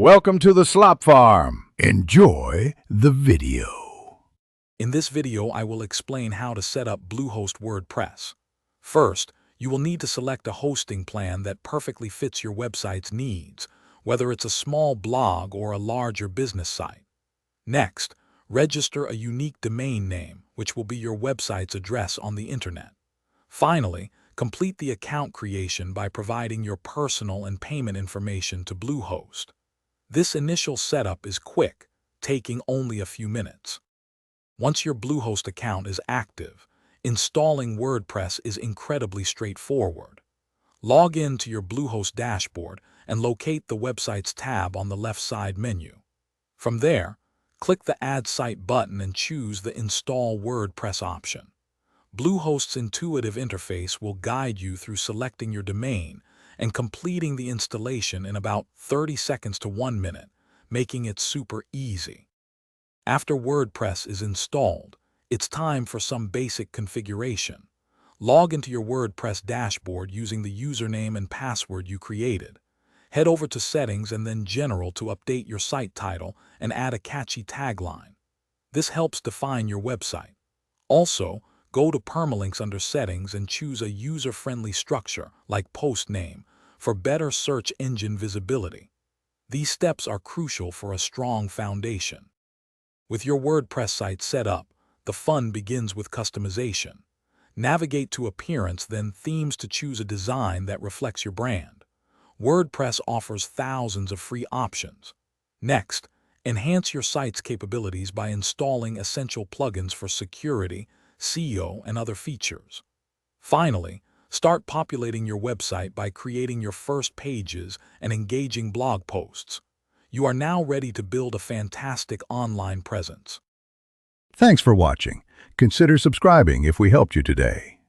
Welcome to the Slop Farm. Enjoy the video. In this video, I will explain how to set up Bluehost WordPress. First, you will need to select a hosting plan that perfectly fits your website's needs, whether it's a small blog or a larger business site. Next, register a unique domain name, which will be your website's address on the internet. Finally, complete the account creation by providing your personal and payment information to Bluehost. This initial setup is quick, taking only a few minutes. Once your Bluehost account is active, installing WordPress is incredibly straightforward. Log in to your Bluehost dashboard and locate the website's tab on the left side menu. From there, click the Add Site button and choose the Install WordPress option. Bluehost's intuitive interface will guide you through selecting your domain and completing the installation in about 30 seconds to 1 minute, making it super easy. After WordPress is installed, it's time for some basic configuration. Log into your WordPress dashboard using the username and password you created. Head over to Settings and then General to update your site title and add a catchy tagline. This helps define your website. Also, go to Permalinks under Settings and choose a user-friendly structure like post name for better search engine visibility. These steps are crucial for a strong foundation. With your WordPress site set up, the fun begins with customization. Navigate to Appearance, then Themes to choose a design that reflects your brand. WordPress offers thousands of free options. Next, enhance your site's capabilities by installing essential plugins for security, SEO, and other features. Finally, start populating your website by creating your first pages and engaging blog posts. You are now ready to build a fantastic online presence. Thanks for watching. Consider subscribing if we helped you today.